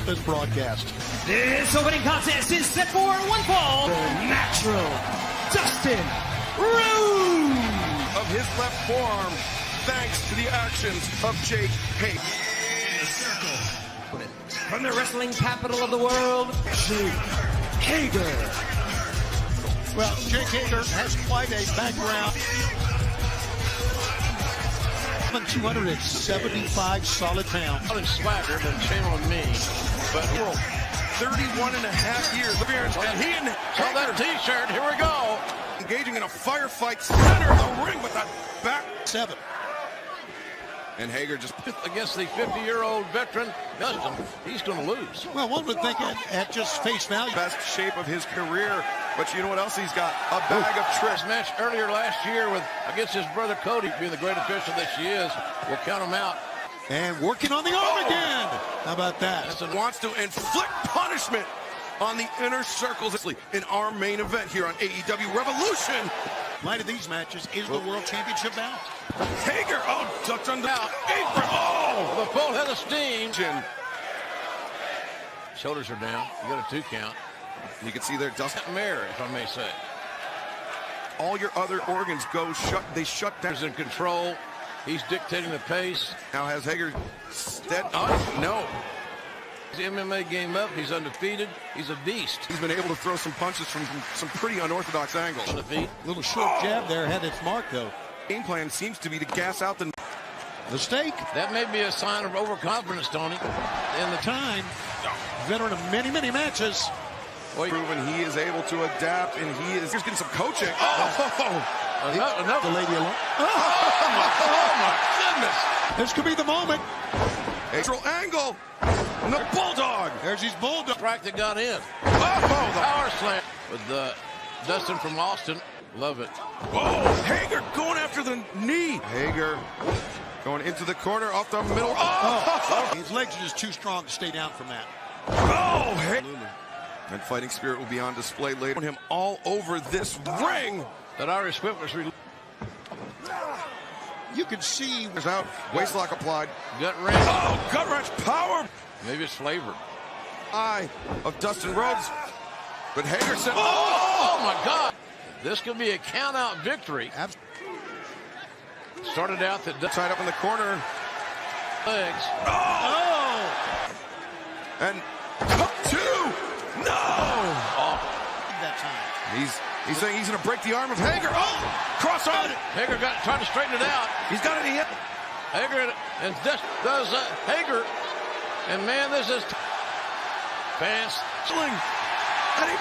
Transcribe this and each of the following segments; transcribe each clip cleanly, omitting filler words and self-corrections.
this broadcast. This opening contest is set for one fall. The natural Dustin Rhodes. Of his left forearm, thanks to the actions of Jake Hager. From the wrestling capital of the world, Jake Hager. Well, Jake Hager has quite a background. 275 solid pounds. Not in swagger, then shame on me. But 31 and a half years. And he and saw that T-shirt. Here we go. Engaging in a firefight center of the ring with that back 7. And Hager just against the 50-year-old veteran Dustin. He's going to lose. Well, one would think at just face value. Best shape of his career. But you know what else he's got? A bag of tricks. Match earlier last year against his brother Cody, being the great official that she is. We'll count him out. And working on the arm again. How about that? Wants to inflict punishment on the inner circles in our main event here on AEW Revolution. Light of these matches is the World Championship bout. Hager, ducked on the apron. The full head of steam. Shoulders are down. You got a 2 count. You can see there, Dustin Mare, if I may say. All your other organs go shut. They shut down. He's in control. He's dictating the pace. Now has Hager no. His MMA game up. He's undefeated. He's a beast. He's been able to throw some punches from some pretty unorthodox angles. Little short jab there had its mark though. Game plan seems to be to gas out the mistake. That may be a sign of overconfidence, Tony. In the time, veteran of many matches. Proven he is able to adapt, and he's getting some coaching. Enough. The lady alone. Oh my goodness! This could be the moment. Neutral angle. And the bulldog. There's his bulldog. Strike that got in. The power slam with Dustin from Austin. Love it. Hager going after the knee. Hager going into the corner off the middle. His legs are just too strong to stay down from that. Hager. And fighting spirit will be on display later. Him all over this ring. That Irish whip was you can see. There's out. Waistlock applied. Gut wrench. Gut wrench power. Maybe it's flavored. Eye of Dustin Rhodes. But Hager said, oh my God. This could be a count-out victory. Started out that tied up in the corner. Legs. And up 2. No! That time. He's saying he's going to break the arm of Hager. Cross arm. Hager trying to straighten it out. He's got it. Hager and this does Hager. And man, this is fast. And he,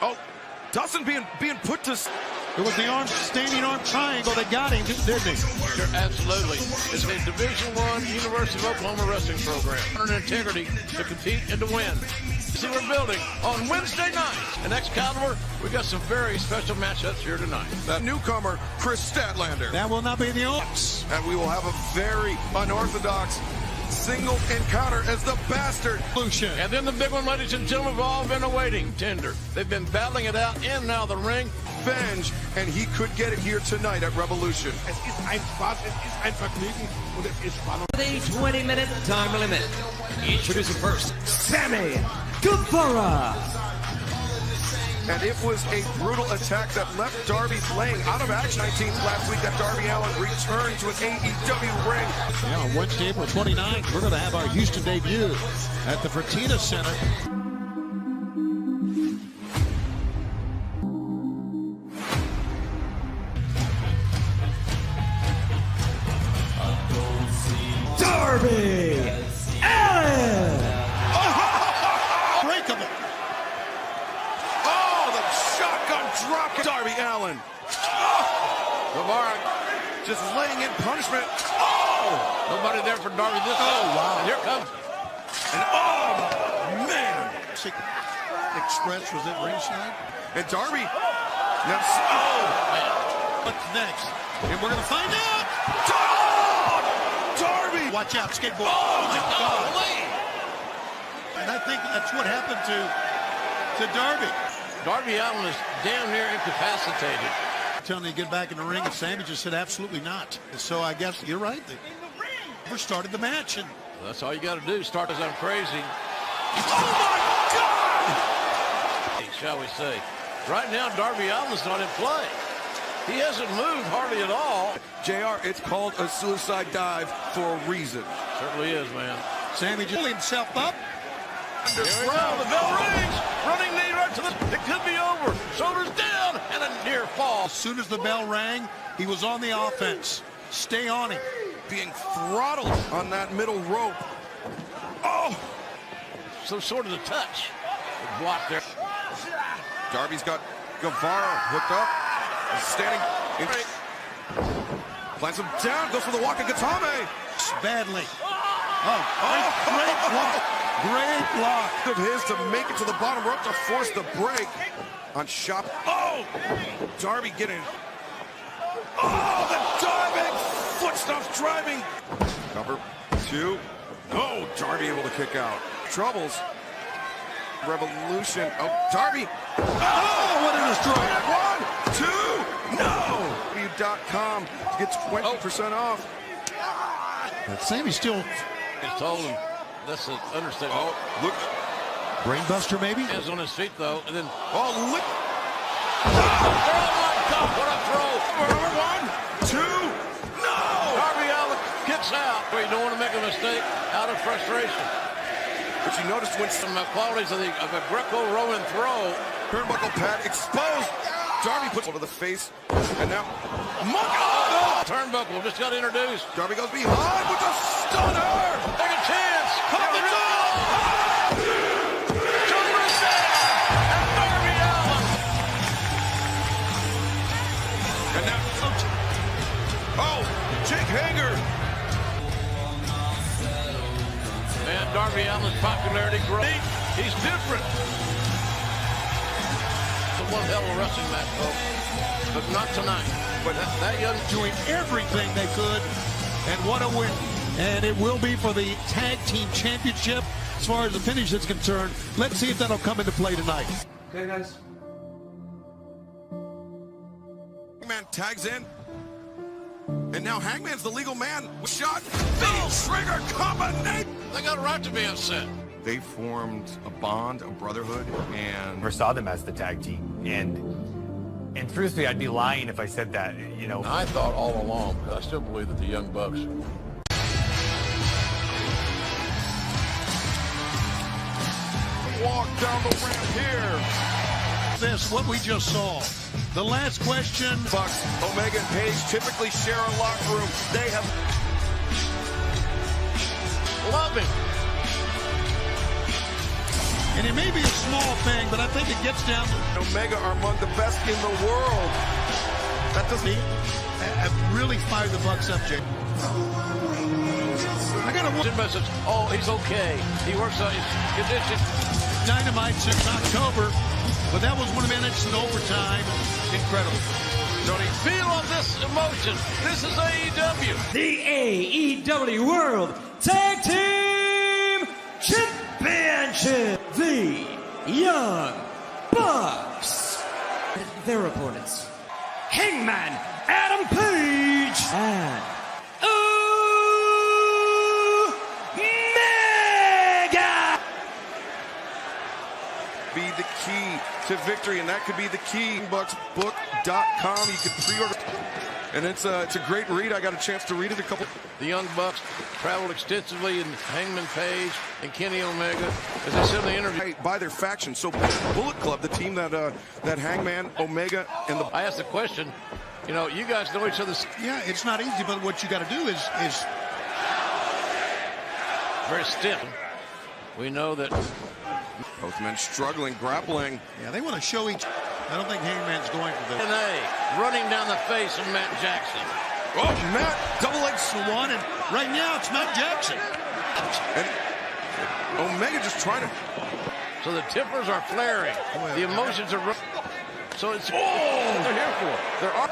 up. Dustin being put to. It was the standing arm triangle that got him, didn't he? Sure, absolutely. It's a Division I University of Oklahoma wrestling program. Honor and integrity to compete and to win. See, we're building on Wednesday night. And Excalibur, we got some very special matchups here tonight. That newcomer, Chris Statlander. That will not be the only. And we will have a very unorthodox single encounter as the Bastard. And then the big one, ladies and gentlemen, we've all been awaiting. Tender. They've been battling it out in and out of the ring. Venge, and he could get it here tonight at Revolution. Es ist ein Spaß, es ist ein Vergnügen und es ist Spannung. The 20-minute time limit. Introducing first, Sammy Guevara. And it was a brutal attack that left Darby laying out of action. 19th last week that Darby Allin returned to an AEW ring. Yeah, on Wednesday, April 29th, we're going to have our Houston debut at the Fertitta Center. Darby Allin! Breakable. The shotgun drop. Darby Allin. Guevara Just laying in punishment. Nobody there for Darby this time. Wow. And here comes. And man. Express was at ringside. And Darby. Man. What's next? And we're going to find out. Darby. Watch out, skateboard. Oh my God. And I think that's what happened to Darby. Darby Allin is damn near incapacitated. Telling him to get back in the ring, and Sammy just said absolutely not. So I guess you're right. Never started the match, and that's all you got to do. Start as I'm crazy. Oh my God! Shall we say? Right now, Darby Allin's not in play. He hasn't moved hardly at all. JR, it's called a suicide dive for a reason. Certainly is, man. Sammy just pulled himself up. Here we go. The bell rings. Running knee right to the. It could be over. Shoulders down and a near fall. As soon as the bell rang, he was on the offense. Stay on him. Being throttled on that middle rope. Oh! So sort of the touch. Block there. Darby's got Guevara hooked up. He's standing in. Plants him down, goes for the walk of Gatame. Badly. Great block. Great block. Of his to make it to the bottom rope to force the break on Shop. Oh! Darby getting. Oh, the diving foot stops driving. Cover 2. Oh, Darby able to kick out. Troubles. Revolution. Oh, Darby. Oh, what a destroyer. 1, 2, no. W.com to get 20% off. But Sammy still. He's told him. That's an understatement. Oh, look. Brainbuster, maybe? Hands on his feet, though, and then. Oh, look. Oh, my God, what a throw. 1, 2, no. Darby Allin kicks out. You don't want to make a mistake out of frustration. But you noticed when Some qualities of a Greco-Roman throw. turnbuckle pad exposed. Darby puts it to the face. And now, oh, Turnbuckle just got introduced. Darby goes behind with a stunner. Take a chance. Come Here we on. go. Shoulder down. And Darby Allin. And now, oh, Jake Hager. Man, Darby Allin's popularity grows. He's different. It's one hell of a wrestling match, folks. But not tonight. But that young Doing everything they could, and what a win. And it will be for the Tag Team Championship as far as the finish is concerned. Let's see if that'll come into play tonight. Okay, guys. Hangman tags in. And now Hangman's the legal man. Shot. The trigger combination. They got a right to be upset. They formed a bond, a brotherhood, and Never saw them as the tag team, and truthfully, I'd be lying if I said that. You know, I thought all along, I still believe that the Young Bucks. walk down the ramp here. This, what we just saw. The last question. Bucks, Omega and Page typically share a locker room. They have. Love him. And it may be a small thing, but I think it gets down to Omega are among the best in the world. That doesn't mean. have really fired the Bucks up, Jake. I got a Message. Oh, he's okay. He works on his condition. Dynamite since October, but that was 1 minute in overtime. Incredible. Tony, feel on this emotion. This is AEW. The AEW World Tag Team Championship. The Young Bucks. Their opponents. Hangman Adam Page and Omega. Be the key to victory, and that could be the key. BucksBook.com. You can pre-order, and it's a great read. I got a chance to read it a couple. The Young Bucks traveled extensively in Hangman Page and Kenny Omega, as they said in the interview. By their faction. So Bullet Club, the team that Hangman, Omega, and the. I asked the question. You know, you guys know each other. Yeah, it's not easy, but what you got to do is Very stiff. We know that. Both men struggling, grappling. yeah, they want to show each. I don't think Hangman's going for this. TNA running down the face of Matt Jackson. Oh, Matt, double leg One, and right now it's Matt Jackson. and Omega just trying to. So the tempers are flaring. The emotions are. So it's what they're here for. There are.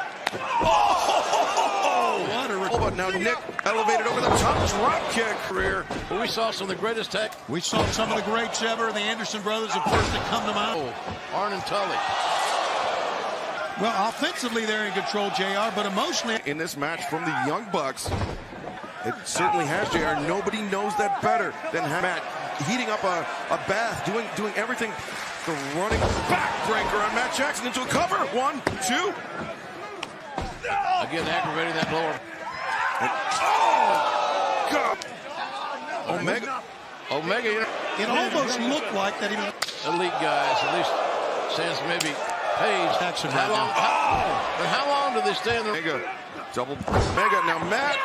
What a But now Nick elevated over the top drop kick career. But we saw some of the greatest tech. We saw some of the greats ever, the Anderson brothers, of course, that come to mind. Arn and Tully. Well, offensively, they're in control, JR, but emotionally. In this match from the Young Bucks. It certainly has, JR. Nobody knows that better than Matt. Heating up a bath, doing everything. The running backbreaker on Matt Jackson into a cover. 1, 2. Again, aggravating that lower. Oh, God. Omega. It almost looked like that even Elite guys, at least since maybe Page. Jackson How right long? now. But how long do they stay in the Omega. Double Omega. Now Matt.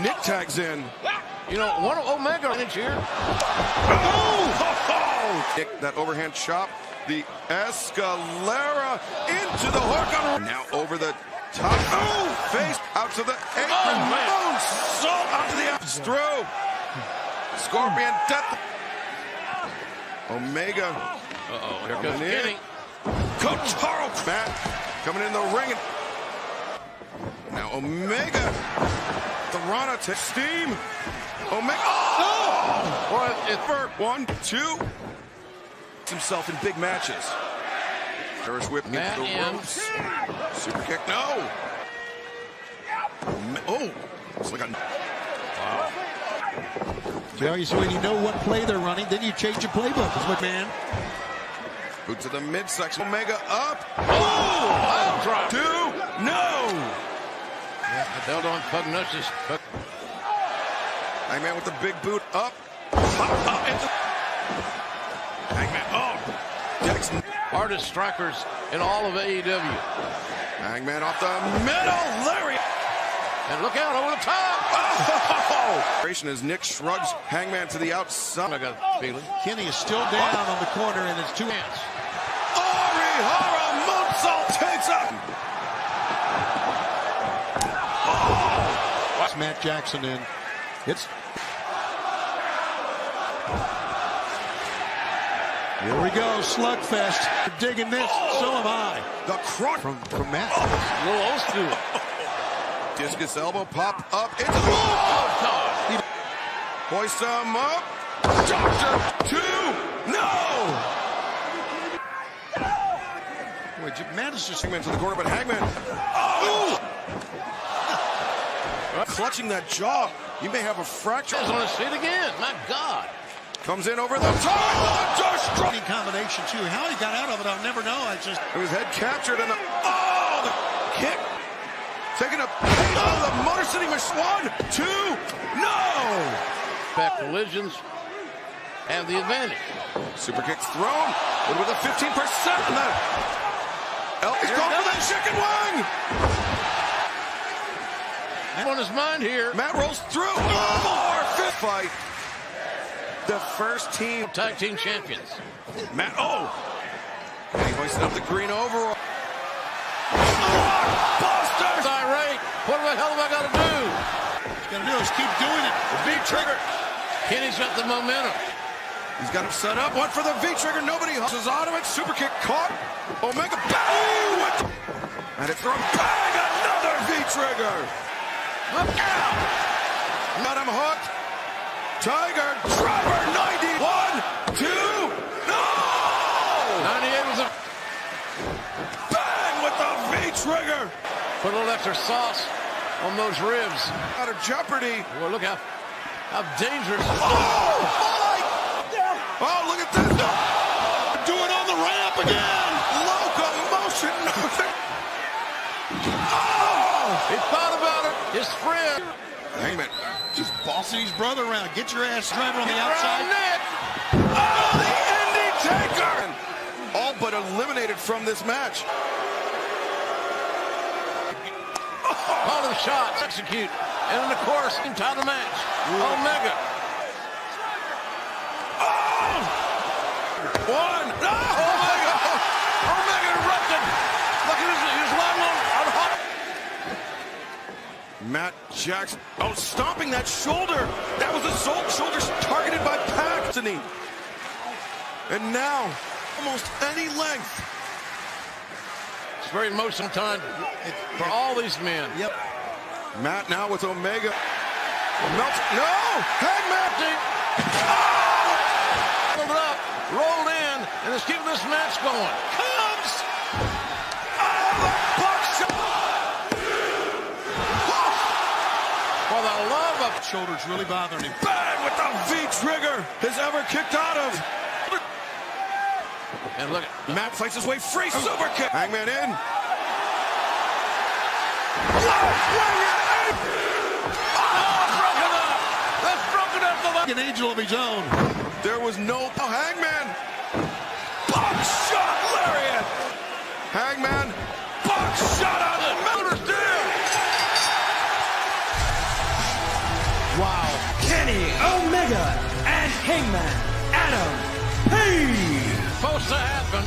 Nick tags in. You know, one of Omega here. Nick, that overhand chop. The Escalera into the hook. Now over the top. Face out to the apron. Moonsault out to the apron. Through. Scorpion death. Omega. Here comes Kenny. Kotaro. Matt coming in the ring. Now Omega. The Rana to steam. Omega. Boy, it's for 1, 2. Himself in big matches. Harris whip into the ropes. Super kick. No. It's like a. Wow. Well, you see, when you know what play they're running, then you change your playbook. That's what, man. Boot to the midsection. Omega up. Drop. 2. No. Yeah, held on Pugnosis. Hangman with the big boot up. Hangman. Jackson. Hardest strikers in all of AEW. Hangman off the middle. Larry. And look out over the top. As Nick shrugs Hangman to the outside. I got a feeling. Kenny is still down on the corner, and it's 2 hands. Orihara moonsault takes up. That's Matt Jackson in. It's. Here we go, slugfest. You're digging this, so am I. The cross From Matt. A little old school. Discus elbow pop up. It's hoist him up. Doctor 2. No. Boy, Matt is just Hangman to the corner, but Hangman. Clutching that jaw. You may have a fracture. He's on his feet again. My God. Comes in over the top. strong combination too. How he got out of it, I'll never know. It was head captured and the kick. Taking a the Motor City Machine. 1, 2, no. Back collisions have the advantage. Super kicks thrown, but with a 15% on that. He's going for that chicken wing. On his mind here. Matt rolls through. More fifth fight. The first team tag team champions. Matt. And he hoisted up the green overall. Busters. Irate. What the hell have I got to do? What he's gonna do is keep doing it. The V-trigger. Kenny's got the momentum. He's got him set up. One for the V-trigger. Nobody hustles out of it. Super kick caught. Omega. Bang! And it's thrown. Bang! Another V-trigger. Look out! Got him hooked. Tiger Driver 91, 2, no! 98 was a bang with the V-trigger. Put a little extra sauce on those ribs. Out of jeopardy. Well, look how dangerous. Oh, look at this. Do it on the ramp again. Locomotion. He thought about it. His friend. Hangman. Just bossing his brother around. Get your ass driver on the outside. Nick. The Indy Taker. All but eliminated from this match. All of the shots execute. And in the course, entire the match. Omega. One. No. Omega erupted. Look at his line on hot. Matt Jackson. Stomping that shoulder. That was the shoulder targeted by Paxton. And now, almost any length. It's very emotional time for all these men. Yep. Matt now with Omega. No! Hangman! Pulled it up, rolled in, and is keeping this match going. Comes! The buckshot! For the love of... Shoulders really bothering him. Bang with the V-trigger has ever kicked out of. And look, Matt fights his way free. Super kick. Hangman in. broken up. That's broken up the leg. An angel of his own. There was no Hangman. Box shot lariat. Hangman. Box shot out of the motor down. Wow. Kenny Omega and Hangman Adam Page. Supposed to happen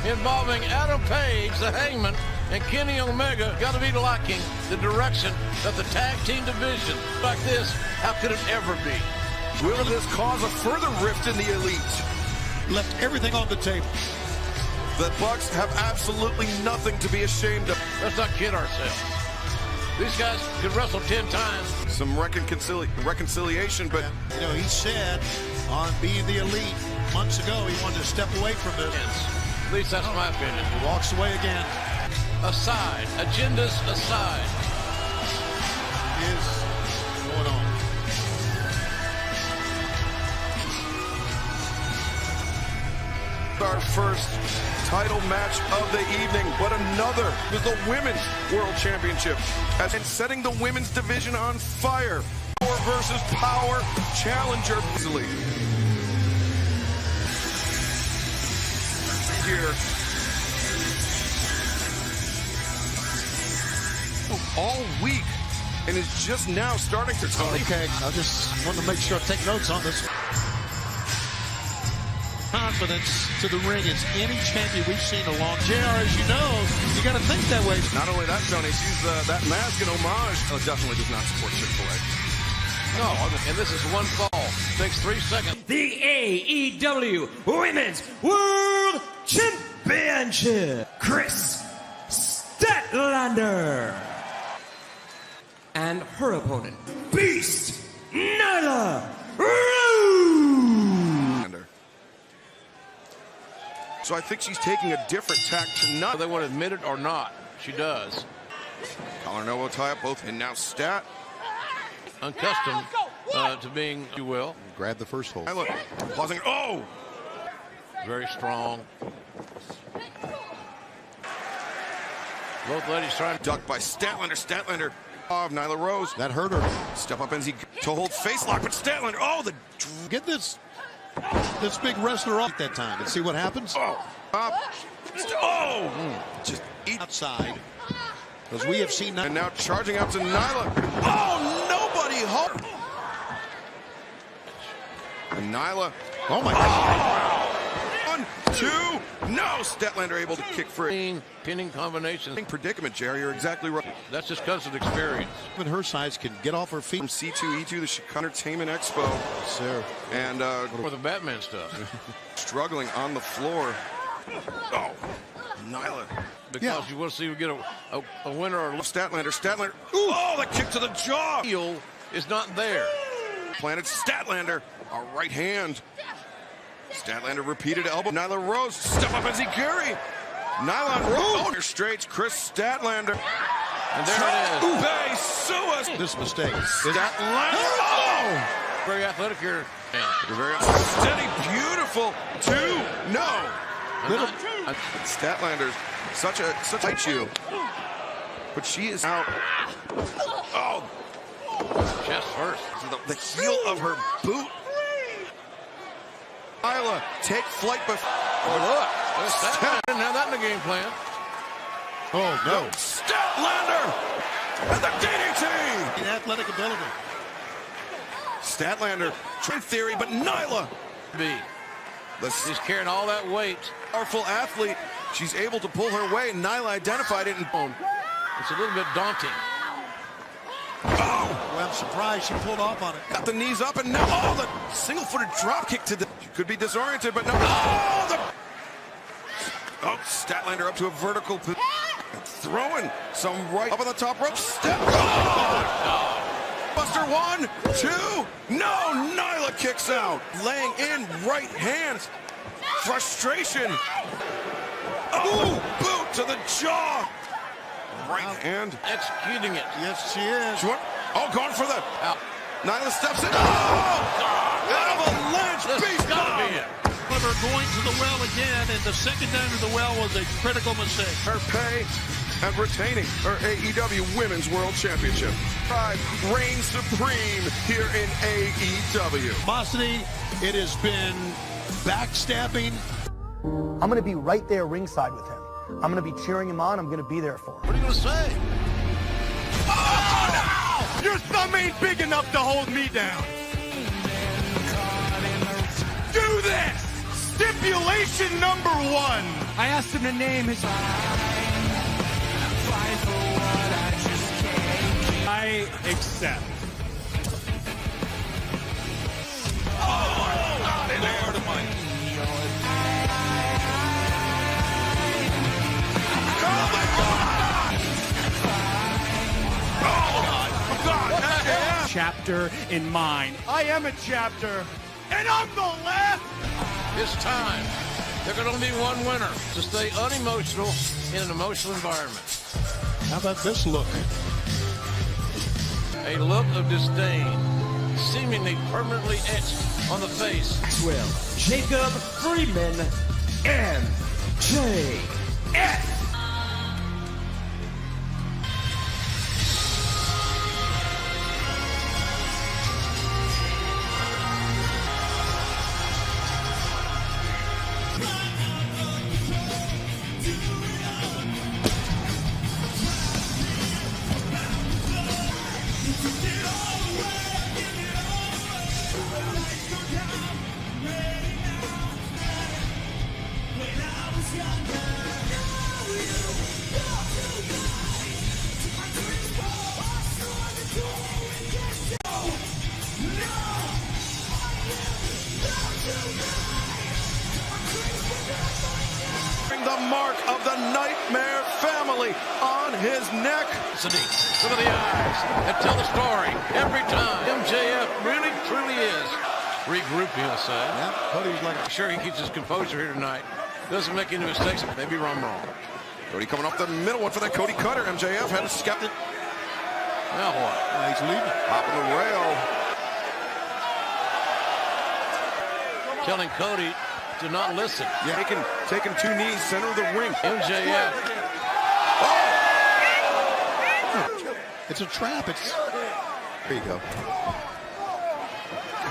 involving Adam Page, the Hangman, and Kenny Omega. Got to be liking the direction of the tag team division. Like this, how could it ever be? Will this cause a further rift in the elite? Left everything on the table. The Bucks have absolutely nothing to be ashamed of. Let's not kid ourselves. These guys could wrestle 10 times. Some reconciliation, but You know, he said on being the elite months ago he wanted to step away from this. At least that's my opinion. He walks away again. Aside, agendas aside. Is going on. our first title match of the evening, but another with the Women's World Championship and setting the women's division on fire. Power versus power challenger. Here. All week and is just now starting to talk. Okay, I just want to make sure I take notes on this. Confidence to the ring as any champion we've seen along. JR, as you know, you got to think that way. Not only that, Tony, she's that mask in homage. Definitely does not support Chick-fil-A. No, and this is one fall. Takes 3 seconds. The AEW Women's World Championship, Chris Statlander. And her opponent, Beast Nyla Rose. So I think she's taking a different tack tonight. Whether they want to admit it or not, she does. Collar and elbow tie up both, and now Stat. Unaccustomed to being, if you will. Grab the first hold. I look, pausing. Oh! Very strong. Both ladies trying to Ducked by Statlander. Statlander of Nyla Rose. That hurt her. Step up and to hold face lock, but Statlander. Oh, the. Get this big wrestler off that time and see what happens. Oh! Up. Oh! Just eat. Outside. Because we have seen that. And now charging out to Nyla. Oh, nobody home. And Nyla. Oh, my God. 1, 2. No, Statlander able to kick free. pinning combinations. Predicament, Jerry. You're exactly right. That's just because of experience. Even her size can get off her feet. From C2E2, the Chicago Entertainment Expo. Sir. And For the Batman stuff. struggling on the floor. Oh, Nyla. Because you want to see who get a winner or Statlander. Statlander. Ooh. Oh, the kick to the jaw. heel is not there. Planted Statlander. A right hand. Statlander repeated elbow. Nyla Rose. Step up as he carry. Nyla Rose. Oh, straight. Chris Statlander. And there it is. Bay Suez. This mistake. Statlander. Oh! Very athletic here. You're very steady. Beautiful. 2. No. Little. Statlander's such a IQ. But she is out. Oh. Chest first. The heel of her boot. Nyla, take flight before. Oh, look. Statlander didn't have that in the game plan. Oh, no. Statlander! And the DDT! The athletic ability. Statlander, in theory, but Nyla. She's carrying all that weight. Powerful athlete. She's able to pull her way. Nyla identified it. And it's a little bit daunting. Oh! Well, I'm surprised she pulled off on it. Got the knees up and now, oh, the single-footed drop kick to the. She could be disoriented, but no. Oh, oh, Statlander up to a vertical. Throwing some right up on the top rope. Step. Oh! Buster 1, 2. No, Nyla kicks out. Laying in right hands. Frustration. Oh, boot to the jaw. Right hand. Executing it. Yes, she is. Oh, going for the out. Nyla steps in. Oh! Avalanche beast Gotta be it. However, going to the well again, and the second down to the well was a critical mistake. her pay and retaining her AEW Women's World Championship. Pride reigns supreme here in AEW. Animosity, it has been backstabbing. I'm going to be right there ringside with him. I'm going to be cheering him on. I'm going to be there for him. What are you going to say? Oh, no! Your thumb ain't big enough to hold me down. Do this! Stipulation number 1. I asked him to name his... I accept. Chapter in mine. I am a chapter, and I'm the last. It's time. There can only be one winner to stay unemotional in an emotional environment. How about this look? A look of disdain, seemingly permanently etched on the face. Maxwell, Jacob Freeman, MJF. The mark of the Nightmare Family on his neck. Look at the eyes and tell the story every time. MJF really, truly is regrouping, he'll say. Yeah, Cody's like, Sure, he keeps his composure here tonight. Doesn't make any mistakes. Maybe wrong. Cody coming off the middle one for that Cody cutter. MJF had a skeptic. Now what? he's leaving. Hopping the rail. Telling Cody to not listen. Yeah, taking 2 knees, center of the ring. MJF. It's a trap. It's. There you go.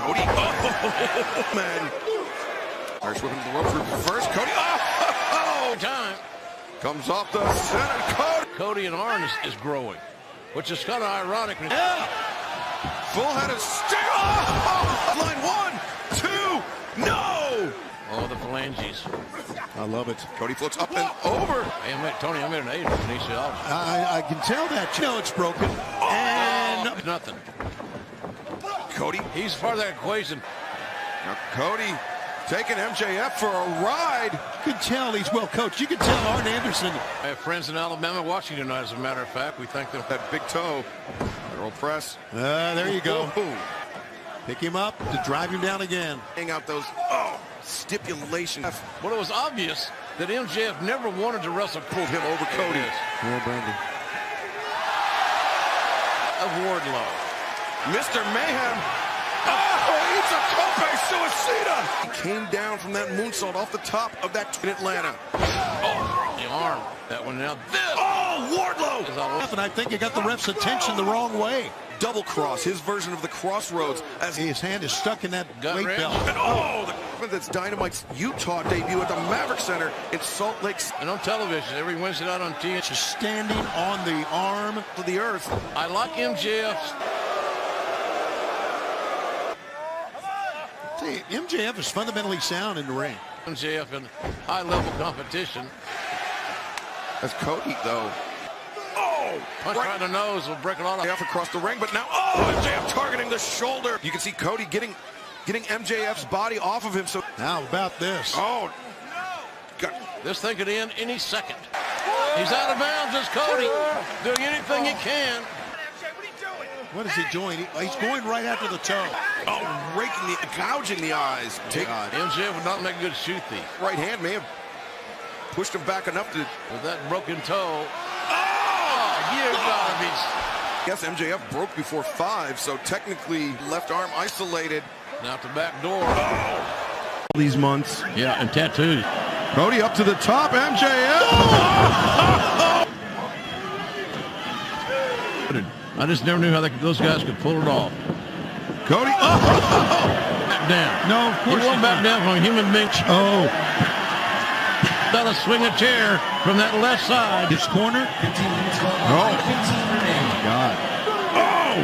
Cody. Oh, man. Irish whipping the ropes reverse. Cody. Oh, Time. comes off the center. Cody. Cody and Arn is growing, which is kind of ironic. Yeah. Full-headed stick. Oh, line 1, 2. No. Oh, the phalanges. I love it. Cody floats up and over. Hey, Tony, I made an 8 when he said, I can tell that. You know it's broken. And nothing. Cody. He's part of that equation. Now Cody taking MJF for a ride. you can tell he's well coached. You can tell Arn Anderson. I have friends in Alabama watching tonight, as a matter of fact. We thank them. That big toe. Federal press. There you go. Ooh. Pick him up to drive him down again. Hang out those stipulations. Well, it was obvious that MJF never wanted to wrestle. Pulled him over Cody. Yeah, Brandon. Of Wardlow. Mr. Mayhem. Oh, it's a tope suicida. He came down from that moonsault off the top of that in Atlanta. Oh, the arm. That one now. This. Oh, Wardlow. And I think he got the ref's attention the wrong way. Double cross, his version of the crossroads, as His hand is stuck in that Gut weight wrench. belt. and that's Dynamite's Utah debut at the Maverick Center in Salt Lake City. And on television, every Wednesday night on TNT. Just standing on the arm. To the earth. I like MJF's. See, MJF is fundamentally sound in the ring. MJF in high-level competition. As Cody, though. Oh, Punch right in the nose will break a lot of. MJF across the ring, but now, MJF targeting the shoulder. You can see Cody getting MJF's body off of him. So How about this? God. This thing could end any second. He's out of bounds. It's Cody doing anything he can. What is he doing? He's going right after the toe. Gouging the eyes. Take MJF would not make a good shoot thief. right hand may have pushed him back enough to. With that broken toe. Oh, you gotta be. Yes, MJF broke before 5, so technically left arm isolated. Now to back door. These months. Yeah, and tattoos. Cody up to the top, MJF. I just never knew how those guys could pull it off. Cody. Back down. No, of course he won't back down from a human being. Oh. Got to swing a chair from that left side. His corner. Oh. God. Oh.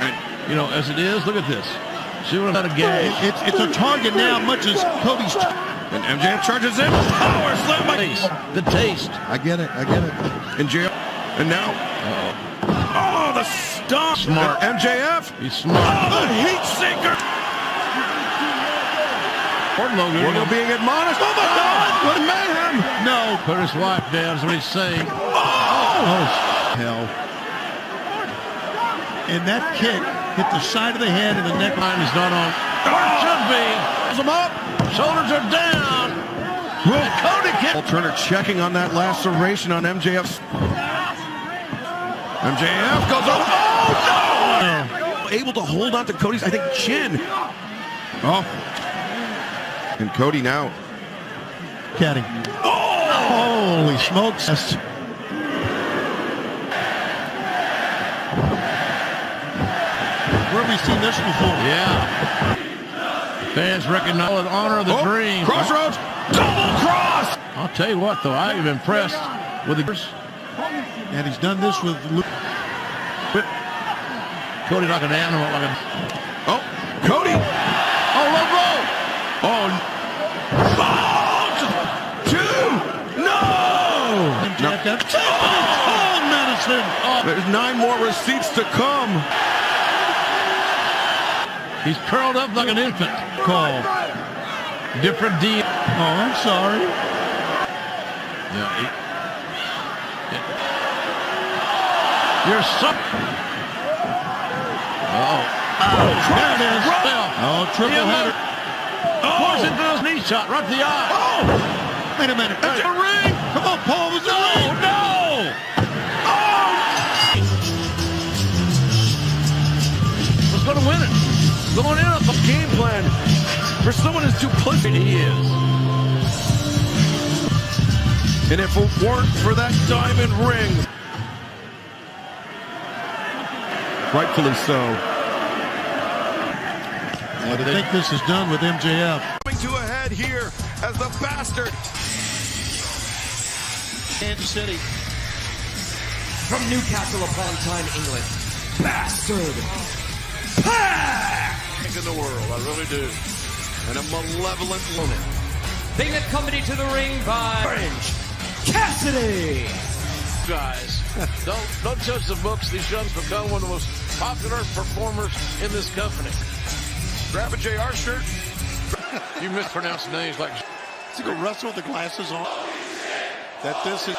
And, you know, as it is, look at this. See what about a gag. It's a target now, much as Cody's. And MJF charges in. Power slam by The taste. I get it. And jail. And now. Oh, the stomp. Smart. MJF. He's smart. Oh, the heat sinker. Wardlow being admonished. Oh, my God. What mayhem. No. Put his wife down is what he's saying. Oh, hell. And that kick hit the side of the head and the neckline Is not on. Where it should be. Pulls him up. Shoulders are down. Cody kick. Turner checking on that laceration on MJF's. MJF goes over. Oh, no! Able to hold on to Cody's, I think, chin. Oh. And Cody now. caddy. Oh! Holy smokes. Where have we seen this before? Yeah. Fans recognize the honor of the dream. Crossroads. Double cross. I'll tell you what, though, I am impressed with the. And he's done this with Luke. Cody like an animal. Oh, Cody. Oh, low blow. Oh, two. No. Medicine. There's 9 more receipts to come. He's curled up like an infant. Call. Different deal. Oh, I'm sorry. Yeah. You're so. There it is. Oh, triple header. Force into his knee shot right to the eye. Oh! Wait a minute. That's a ring. Come on, Paul. Was it a ring? No! Who's going to win it? Going in on the Game plan for someone as duplicitous. He is. And if it weren't for that diamond ring. Rightfully so. I think this is done with MJF. Coming to a head here as the bastard. Kansas City. From Newcastle upon Tyne, England, Bastard Pack! In the world, I really do. And a malevolent woman. Being accompanied to the ring by Orange Cassidy. Guys, don't judge the books. These young's become one of the most popular performers in this company. Grab a JR shirt. You mispronounce names like. Is he going to wrestle with the glasses on? That this is.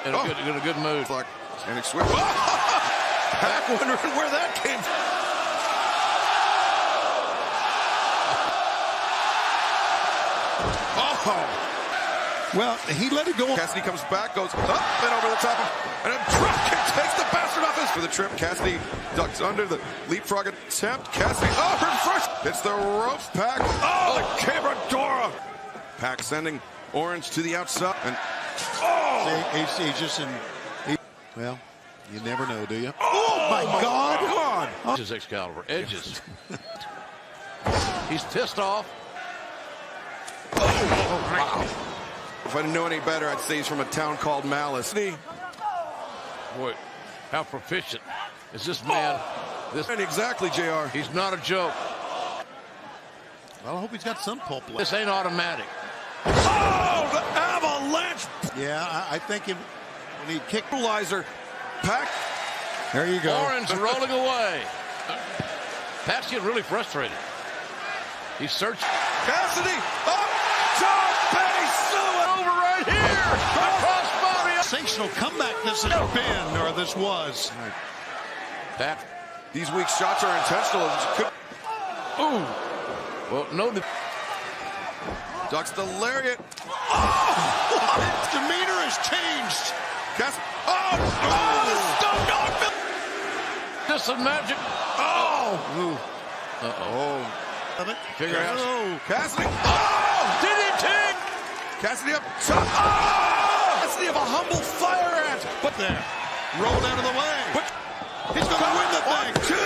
In a good mood. Like standing swift. Pack wondering where that came from. Oh. Well, he let it go. Cassidy comes back, goes up and over the top, and a drop kick takes the bastard off his for the trip. Cassidy ducks under the leapfrog attempt. Cassidy, her first hits the ropes. Pack, the Cabradora. Pack sending Orange to the outside, and AC just in. Well, you never know, do you? Oh my God! Edges, Excalibur. Edges. He's pissed off. Oh, wow. If I didn't know any better, I'd say he's from a town called Malice. Boy, how proficient is this man? And exactly, JR. He's not a joke. Well, I hope he's got some pulp left. This ain't automatic. Oh, the avalanche! Yeah, I think when he kicked Equalizer. Pack. There you go. Orange rolling away. Pack's getting really frustrated. He's searching. Cassidy up top base. Over right here. Crossbody. sensational comeback this has been, or this was. Pack. These weak shots are intentional. Ooh. Well, no. Ducks the lariat. Oh, his demeanor has changed. The stone dog. Just some magic. Oh. Uh-oh. Figure out. Cassidy. Oh, DDT. Cassidy up top. Oh, Cassidy of a humble fire ant. But there, rolled out of the way. But he's going to win the thing. 2.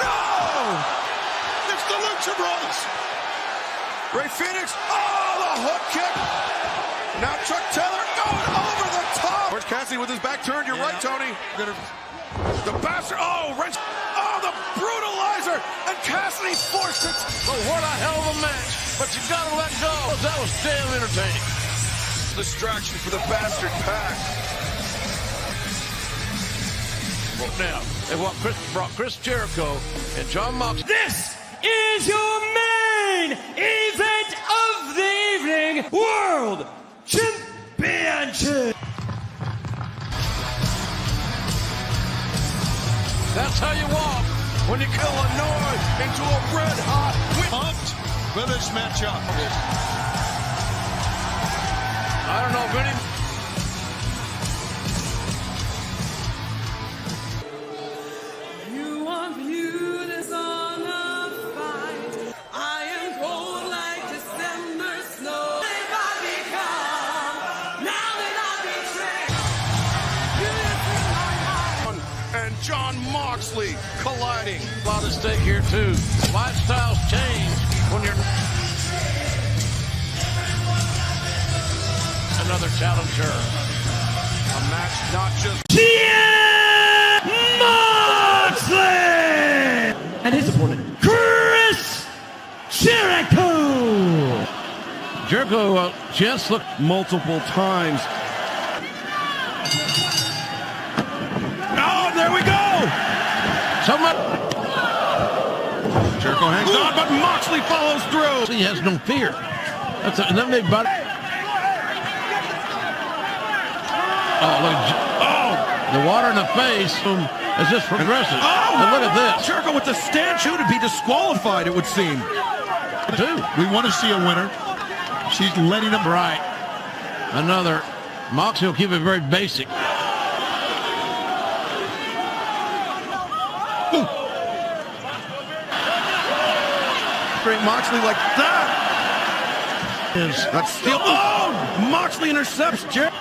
No. It's the Lucha Brothers. Ray Phoenix. Oh, the hook kick. Now Chuck Taylor going over the top. Where's Cassidy with his back turned? You're right, Tony. The bastard. Oh, wrench. Oh, the brutalizer. And Cassidy forced it. So what a hell of a match. But you gotta let go. That was damn entertaining. Distraction for the bastard pack. Now, they brought Chris Jericho and John Moxley. This is your main event of the evening, World Championship. That's how you walk when you kill a noise into a red-hot whip. Pumped for this matchup. I don't know if any... You want you the song of fight. I am cold like December snow. If I become, now that I betray, you listen my heart. And John Moxley colliding. A lot at stake here, too. Lifestyles change when you're... Another challenger. A match not just... Moxley! And his opponent, Chris Jericho! Jericho just looked multiple times. Oh, there we go! Jericho hangs on, but Moxley follows through. He has no fear. And then they butt. Oh, look. The water in the face is just progressive. And look at this. Jericho with the stand shoe to be disqualified, it would seem. We want to see a winner. She's letting them Right. Another. Moxley will keep it very basic. Straight Moxley like that. That's still. Oh! Moxley intercepts Jericho.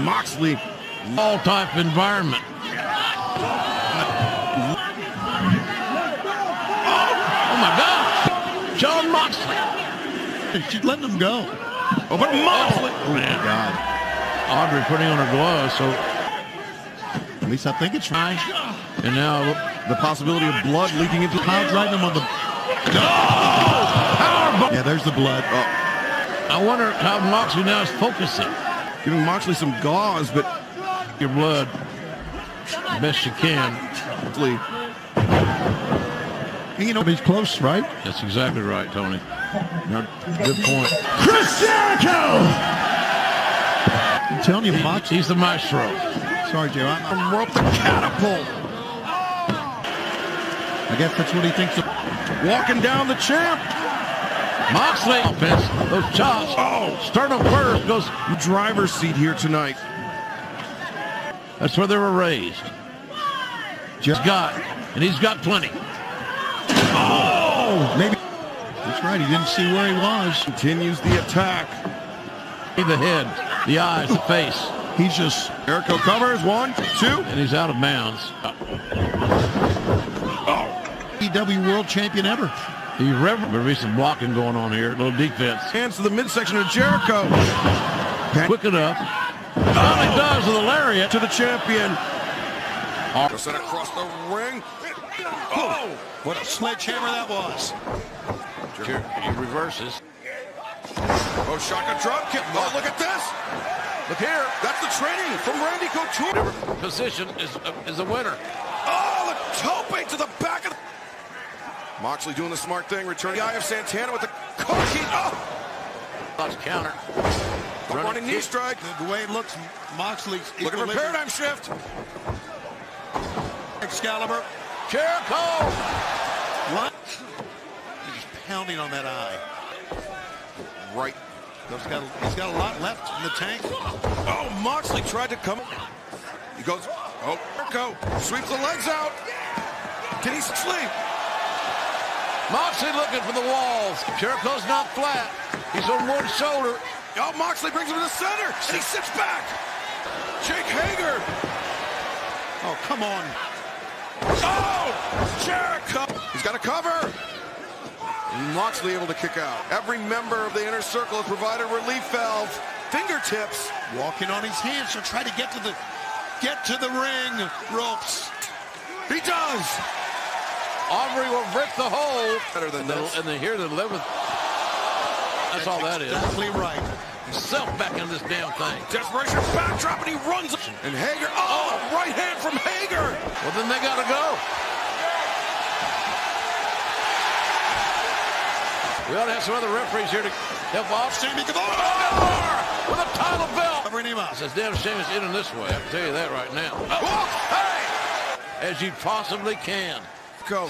Moxley. All type environment. Oh my God. John Moxley. She's letting them go. Oh, but Moxley. Oh, my God. Audrey putting on her gloves, so. At least I think it's right. And now The possibility of blood leaking into the Power driving him on the... power. Yeah, there's the blood. I wonder how Moxley now is focusing. Giving Moxley some gauze, but Your blood, best you can. Moxley. You know, he's close, right? That's exactly right, Tony. Good point. Chris Jericho! I'm telling you, Mox. He's the maestro. Sorry, Joe. From rope the catapult. I guess that's what he thinks. Walking down the champ. Moxley offense, those chops. Oh. Sternum first goes. Driver's seat here tonight. That's where they were raised. Just got, and he's got plenty. Oh! Maybe. That's right. He didn't see where he was. Continues the attack. The head, the eyes, the face. He's just... Jericho covers. 1, 2. And he's out of bounds. AEW World Champion ever. He there'll be some blocking going on here. A little defense. Hands to the midsection of Jericho. Quick enough. Finally does with a lariat. To the champion. Sent it across the ring. Oh! What a sledgehammer that was. He reverses. Oh, shotgun drop kick. Oh, look at this. Look here. That's the training from Randy Couture. Whatever position is a winner. Oh, the tope to the back of the... Moxley doing the smart thing. Returning the eye of Santana with the car key. Oh! That's counter. Running knee strike. The way it looks, Moxley's... Looking for paradigm shift. Excalibur. Jericho! What? He's pounding on that eye. Right He's got a lot left in the tank. Oh, Moxley tried to come. He goes, oh, Jericho sweeps the legs out. Can he sleep? Moxley looking for the walls. Jericho's not flat. He's on one shoulder. Oh, Moxley brings him to the center, and he sits back. Jake Hager. Oh, come on. Oh, Jericho. He's got a cover. Moxley able to kick out. Every member of the inner circle has provided relief valve. Fingertips. Walking on his hands to try to get to the ring ropes. He does. Aubrey will break the hole. Better than this. And they hear the 11th. That's all that is. Exactly right. Himself back in this damn thing. Desperation backdrop, and he runs. And Hager, oh, right hand from Hager. Well, then they got to go. We ought to have some other referees here to help off. Sammy Guevara with a title belt. Covering him up. It's a damn shame it's ending this way. I can tell you that right now. Hey! As you possibly can. Go.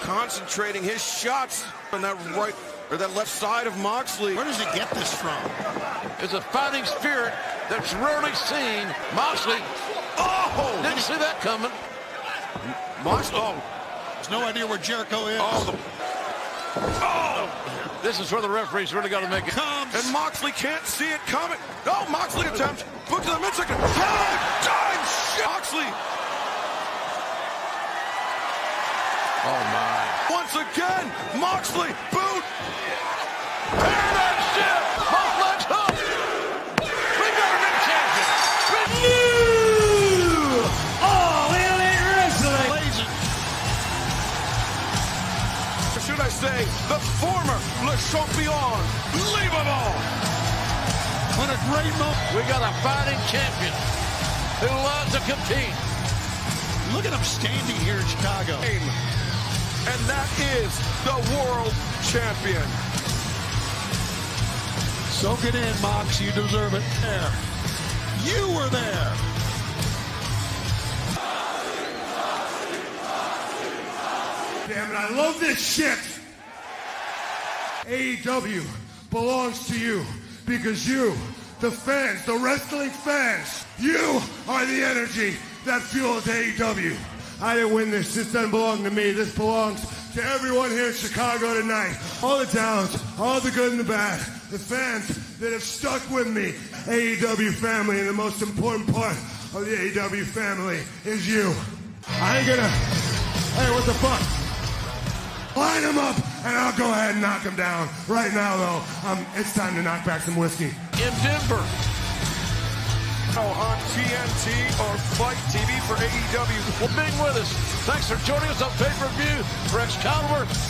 Concentrating his shots on that right or that left side of Moxley. Where does he get this from? It's a fighting spirit that's rarely seen. Moxley. Oh! Didn't see that coming. Moxley. Oh. There's no idea where Jericho is. Oh, this is where the referees really got to make it. And Moxley can't see it coming. Oh, Moxley attempts. Book to the midsection. Time shot. Moxley. Oh, my. Once again, Moxley. Boot. Paradise shift. Both legs hooked. We got a new champion. New All Elite Wrestling. Should I say, the former Le Champion, unbelievable. What a great moment. We got a fighting champion who loves to compete. Look at him standing here in Chicago. And that is the world champion. Soak it in, Mox. You deserve it. There. You were there. Damn it, I love this shit. AEW belongs to you because you, the fans, the wrestling fans, you are the energy that fuels AEW. I didn't win this. This doesn't belong to me. This belongs to everyone here in Chicago tonight. All the towns, all the good and the bad, the fans that have stuck with me. AEW family, and the most important part of the AEW family is you. I ain't gonna, hey, what the fuck? Line him up, and I'll go ahead and knock him down. Right now, though, it's time to knock back some whiskey. In Denver. On TNT or Fight TV for AEW. Well, being with us. Thanks for joining us on pay-per-view for Excalibur.